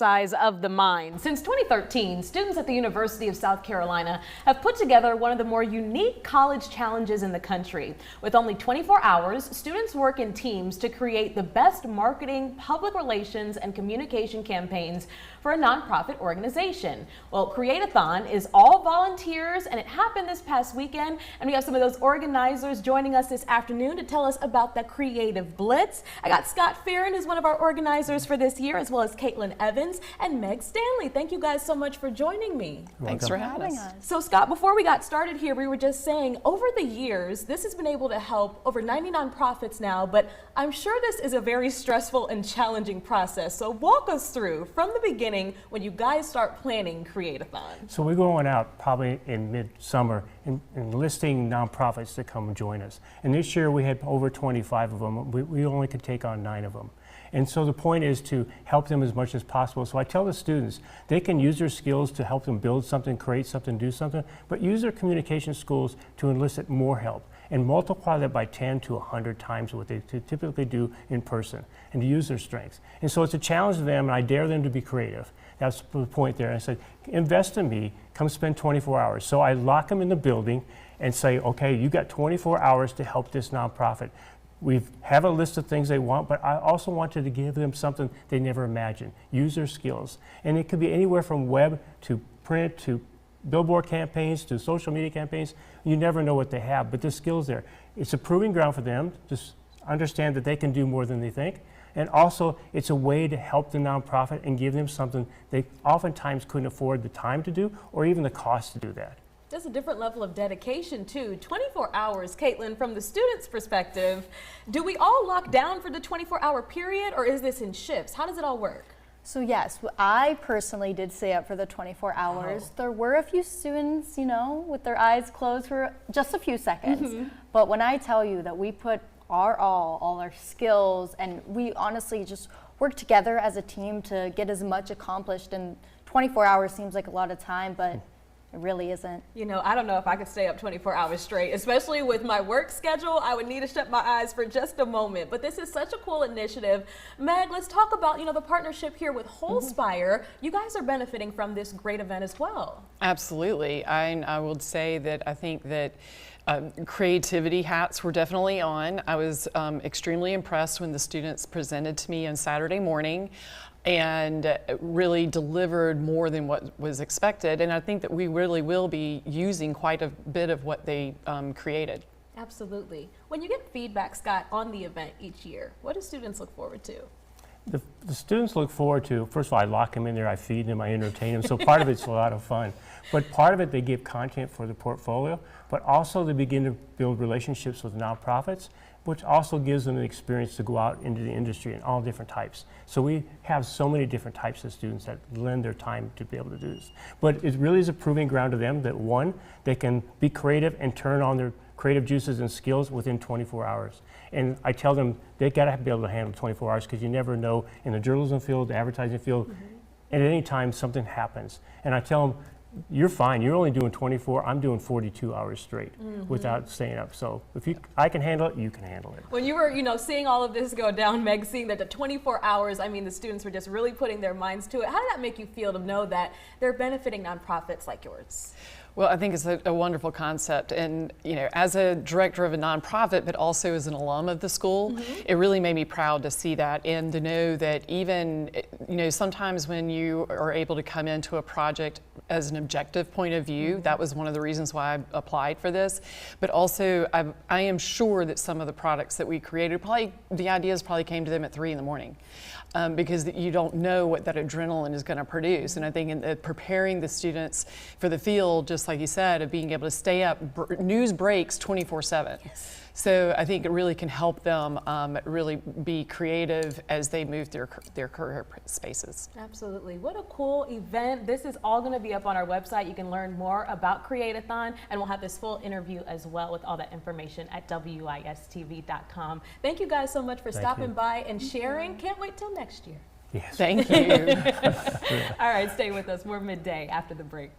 Size of the mind. Since 2013, students at the University of South Carolina have put together one of the more unique college challenges in the country. With only 24 hours, students work in teams to create the best marketing, public relations, and communication campaigns for a nonprofit organization. Well, Create-a-thon is all volunteers, and it happened this past weekend, and we have some of those organizers joining us this afternoon to tell us about the Creative Blitz. I got Scott Farron, who's one of our organizers for this year, as well as Caitlin Evans and Meg Stanley. Thank you guys so much for joining me. Thanks for having us. So Scott, before we got started here, we were just saying over the years, this has been able to help over 90 nonprofits now, but I'm sure this is a very stressful and challenging process. So walk us through from the beginning when you guys start planning Create-a-thon. So we're going out probably in mid-summer and enlisting nonprofits to come and join us. And this year we had over 25 of them. We only could take on 9 of them. And so the point is to help them as much as possible. So I tell the students, they can use their skills to help them build something, create something, do something, but use their communication skills to elicit more help and multiply that by 10 to 100 times what they typically do in person and to use their strengths. And so it's a challenge to them, and I dare them to be creative. That's the point there. I said, invest in me, come spend 24 hours. So I lock them in the building and say, okay, you got 24 hours to help this nonprofit. We have a list of things they want, but I also wanted to give them something they never imagined. Use their skills. And it could be anywhere from web to print to billboard campaigns to social media campaigns. You never know what they have, but the skills there. It's a proving ground for them to understand that they can do more than they think. And also, it's a way to help the nonprofit and give them something they oftentimes couldn't afford the time to do or even the cost to do that. That's a different level of dedication too. 24 hours, Caitlin, from the student's perspective, do we all lock down for the 24-hour period, or is this in shifts? How does it all work? So yes, I personally did stay up for the 24 hours. Oh. There were a few students, you know, with their eyes closed for just a few seconds. But when I tell you that we put our all our skills, and we honestly just work together as a team to get as much accomplished, and 24 hours seems like a lot of time, but it really isn't. You know, I don't know if I could stay up 24 hours straight, especially with my work schedule. I would need to shut my eyes for just a moment. But this is such a cool initiative. Meg, let's talk about, you know, the partnership here with Holspire. You guys are benefiting from this great event as well. Absolutely. I would say that I think that creativity hats were definitely on. I was extremely impressed when the students presented to me on Saturday morning and really delivered more than what was expected. And I think that we really will be using quite a bit of what they created. Absolutely. When you get feedback, Scott, on the event each year, what do students look forward to? The students look forward to, first of all, I lock them in there, I feed them, I entertain them, so part of it's a lot of fun. But part of it, they give content for the portfolio, but also they begin to build relationships with nonprofits, which also gives them an experience to go out into the industry in all different types. So we have so many different types of students that lend their time to be able to do this. But it really is a proving ground to them that, one, they can be creative and turn on their creative juices and skills within 24 hours. And I tell them they gotta be able to handle 24 hours because you never know in the journalism field, the advertising field, and at any time something happens. And I tell them, you're fine, you're only doing 24, I'm doing 42 hours straight without staying up. So if I can handle it, you can handle it. When you were, you know, seeing all of this go down, Meg, seeing that the 24 hours, I mean, the students were just really putting their minds to it. How did that make you feel to know that they're benefiting nonprofits like yours? Well, I think it's a wonderful concept, and you know, as a director of a nonprofit, but also as an alum of the school, it really made me proud to see that and to know that even, you know, sometimes when you are able to come into a project as an objective point of view, that was one of the reasons why I applied for this, but also I am sure that some of the products that we created, the ideas probably came to them at 3 in the morning. Because you don't know what that adrenaline is going to produce. And I think in preparing the students for the field, just like you said, of being able to stay up, news breaks 24/7. Yes. So I think it really can help them really be creative as they move through their career spaces. Absolutely. What a cool event. This is all going to be up on our website. You can learn more about Create-a-thon, and we'll have this full interview as well with all that information at WISTV.com. Thank you guys so much for stopping by and sharing. Can't wait till next year. Yes. Thank you. All right, stay with us. We're midday after the break.